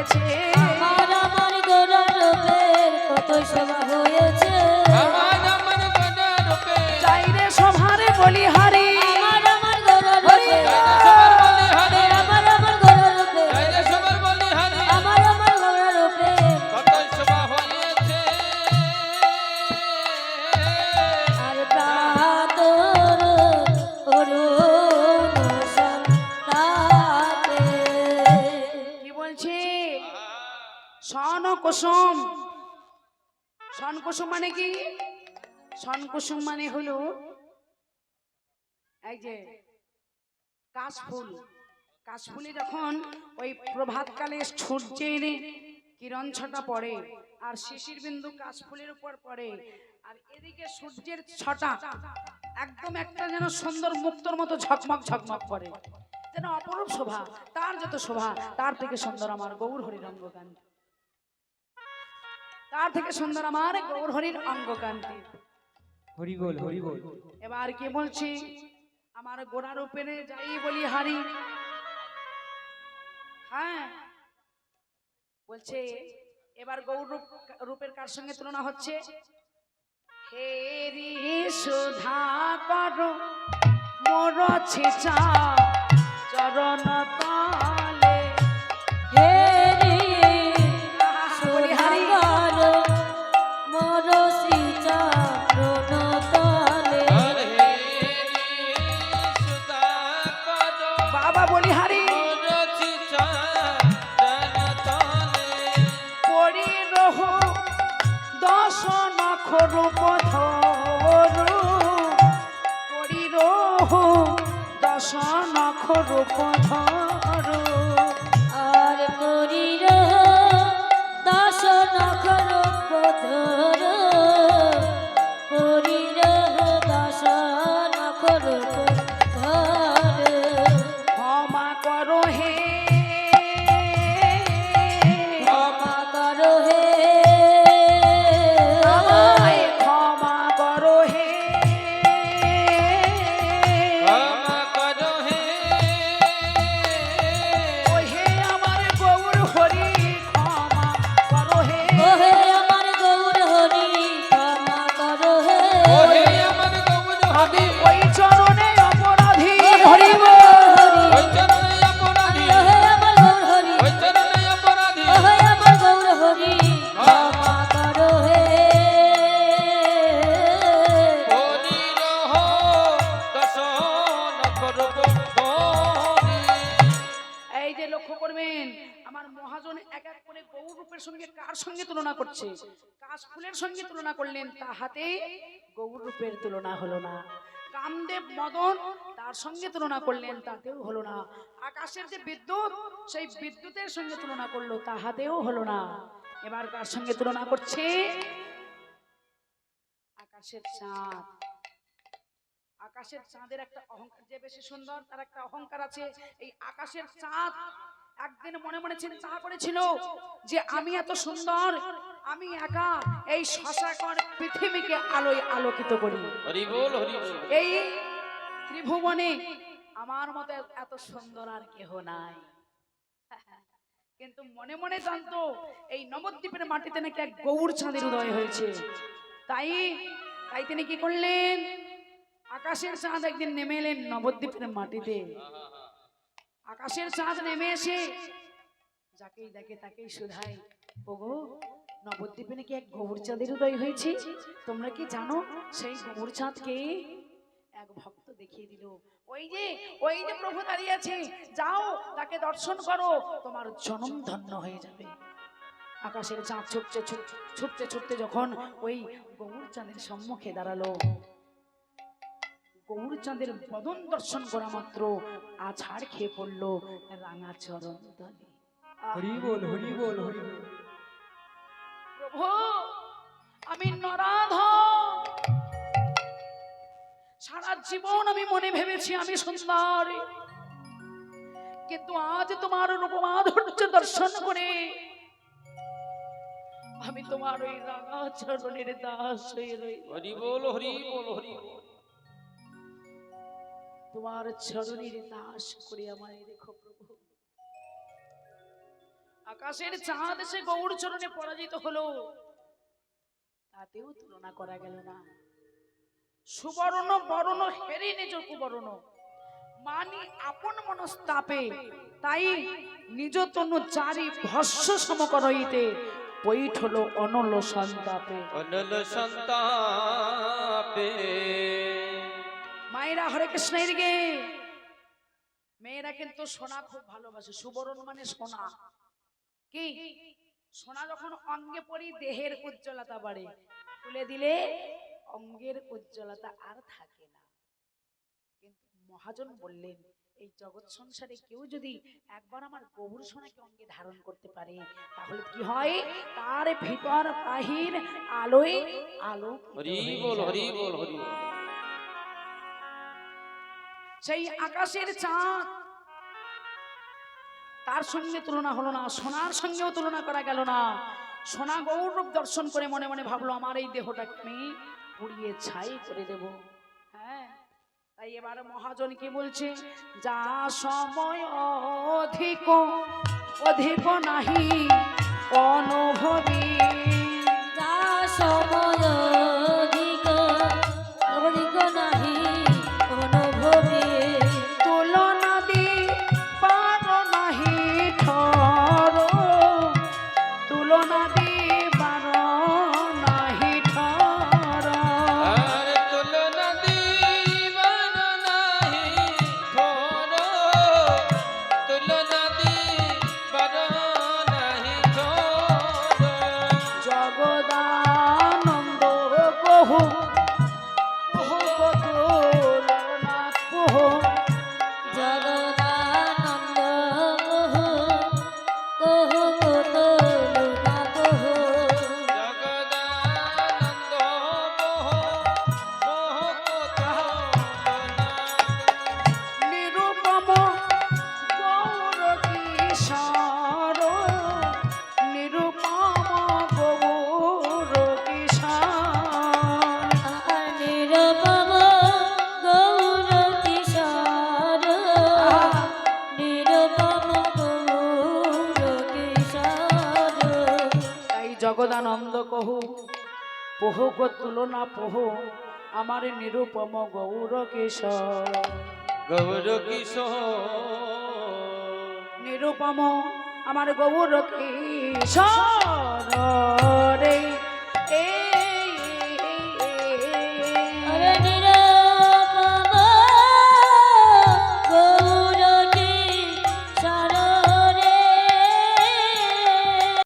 হয়েছে, আমার আমার গোরার রূপের কত শোভা হয়েছে, আমার আমার গোরা রূপে চাইরে সভারে বলিহারি, আমার আমার গোরার রূপে, সবার বলি হারি আমার আমার গোরার রূপে, চাইলে সবার বলি হারি আমার আমার গোরার রূপে কত শোভা হয়েছে আর প্রাতর অরুণ সন্তাপে। কি বলছে? শন কুসুম, শন কুসুম মানে কি? শন কুসুম মানে হলো এই যে কাশফুল। কাশফুলে যখন ওই প্রভাতকালে সূর্যের কিরণ ছটা পড়ে আর শিশির বিন্দু কাশফুলের উপর পড়ে আর এদিকে সূর্যের ছটা একদম একটা যেন সুন্দর মুক্তোর মতো ঝকমক ঝকমক করে, যেন অপরূপ শোভা। তার যত শোভা তার থেকে সুন্দর আমার গৌর হরির অঙ্গকান্তি, তার থেকে সুন্দর আমার গৌর হরির অঙ্গকান্তি। হরি বল হরি বল। এবার কি বলছি? আমার গোড়ার উপরে যাই বলি হারি। হ্যাঁ বলছে এবার গৌর রূপের কার সঙ্গে তুলনা হচ্ছে? হেরি সুধা কর মোর ছেচা চরণ তলে, হে রে বলি হারি। সুধাকর মোর শ্রীচরণ তলে, হরে সুতা কর বাবা বলি হারি। রচি চরণ তলে পরি রহ দশ নখ রূপ ধরু, পরি রহ দশ নখ রূপ ধরু, আর করির দশ নখর পথর, করির দশ নখর পথর, ক্ষমা করো হে, ক্ষমা করো হে, আমায় ক্ষমা করো হে, ক্ষমা করো হে ও হে আমার গৌর হরি ক্ষমা করো হে, ও হে আমার গৌর হরি ক্ষমা করো হে, ও হে আমার গৌর আমি হরি ওই চরণে অপরাধী হরি হরিব। ওই চরণে অপরাধী ও হে আমার গৌর হরি, ওই চরণে অপরাধী ও হে আমার গৌর হরি ক্ষমা করো হে, হরি রহ দর্শন করব হরি এই যে লক্ষ্য করবেন আমার মহাজন এক এক করে গৌর রূপের সঙ্গে কার সঙ্গে তুলনা করছে? কাশফুলের সঙ্গে তুলনা করলেন, তাহাতে গৌর রূপের তুলনা হলো না। কামদেব মদন তার সঙ্গে তুলনা করলেন, তাতেও হলো না। আকাশের যে বিদ্যুৎ সেই বিদ্যুতের সঙ্গে তুলনা করলো, তাহাতেও হলো না। এবার কার সঙ্গে তুলনা করছে? আকাশের চাঁদ। আকাশের চাঁদের একটা অহংকার, যে বেশি সুন্দর তার একটা অহংকার আছে। এই আকাশের চাঁদ একদিন মনে মনে চিন্তা করেছিল যে আমি এত সুন্দর, আমি একা এই শশাকর পৃথিবীকে আলোয় আলোকিত করি, হরি বল হরি বল এই ত্রিভুবনে আমার মতো এত সুন্দর আর কেহ নাই। কিন্তু মনে মনে জানতো এই নবদ্বীপের মাটিতে নাকি এক গৌর চাঁদের উদয় হয়েছে। তাই তাই তিনি কি করলেন? আকাশের চাঁদ একদিন নেমে এলেন নবদ্বীপের মাটিতে। আকাশের চাঁদ নেমে এসে যাকেই দেখে তাকেই শুধায়, ওগো নবদ্বীপে নাকি এক গৌর চাঁদের উদয় হয়েছে, তোমরা কি জানো সেই গৌর চাঁদকে? এক ভক্ত দেখিয়ে দিল, ওই যে প্রভু দাঁড়িয়ে আছে, যাও তাকে দর্শন করো, তোমার জনম ধন্য হয়ে যাবে। আকাশের চাঁদ ছুটতে ছুটতে ছুটতে যখন ওই গৌর চাঁদের সম্মুখে দাঁড়ালো, গৌর চাঁদের বদন দর্শন করা মাত্র আছাড় খেয়ে পড়লো রাঙা চরণ তলে। হরি বল হরি বল হরি বল। প্রভু আমি নরাধম, সারা জীবন আমি মনে ভেবেছি আমি সুন্দর, কিন্তু আজ তোমার রূপ মাধুর্য দর্শন করে আমি তোমার ওই রাঙা চরণের দাস হয়ে রই। হরি বল হরি বল হরি বল তোমার চরণের দাস করে আমায় রেখো প্রভু। আকাশের চাঁদ এসে গৌর চরণে পরাজিত হলো, তাতেও তুলনা করা গেল না। সুবর্ণ বরণ হেরে নিজ কুবরণ, মানি আপন মনস্তাপে, তাই নিজ তনু চারি ভস্য সমকর হইতে পৈঠল অনল সন্তাপে। অনল সন্তাপে। মায়েরা হরে কৃষ্ণের গে, মেয়েরা কিন্তু সোনা খুব ভালোবাসে। সুবরণ মানে সোনা। কি সোনা যখন অঙ্গে পরি দেহের উজ্জ্বলতা বাড়ে, তুলে দিলে অঙ্গের উজ্জ্বলতা আর থাকে না। কিন্তু মহাজন বললেন, এই জগৎ সংসারে কেউ যদি একবার আমার গৌর সোনাকে অঙ্গে ধারণ করতে পারে, তাহলে কি হয়, তার ভিতর বাহির আলোয় আলো। হরি বল হরি বল হরি বল। সেই আকাশের চাঁদ, তার সঙ্গে তুলনা হলো না, সোনার সঙ্গেও তুলনা করা গেল না। সোনা গৌরব দর্শন করে মনে মনে ভাবলো, আমার এই দেহটাকে আমি পুড়িয়ে ছাই করে দেব। হ্যাঁ, তাই এবার মহাজন কি বলছে, যা সময় অধিক অধিক নাহি অনুভবী, যা সময় অধিক অধিক নাহি অনুভবে, তুলনা দি পার নাহি ঠর, তুলনা দি পার নাহি ঠর। আর তুলনা দিবার নাহি থর, তুলনা দিবার নাহি থর। জগদানন্দ কহু কহু তুলনা কহু, জগদানন্দ কহ কহ তুলনা কহ, জগদানন্দ মোহ মোহ তুলনা। নিরূপম গৌর কিশোর, নিরূপম গৌর কিশোর। নিরূপম গৌর কিশোর, নিরূপম গৌর কিশোর। তাই জগদানন্দ কহু পোহ গো তুলনা পোহ, আমার নিরূপম গৌর কিশোর। গৌর কিশোর। নিরূপম আমার গৌর কিশোর রে।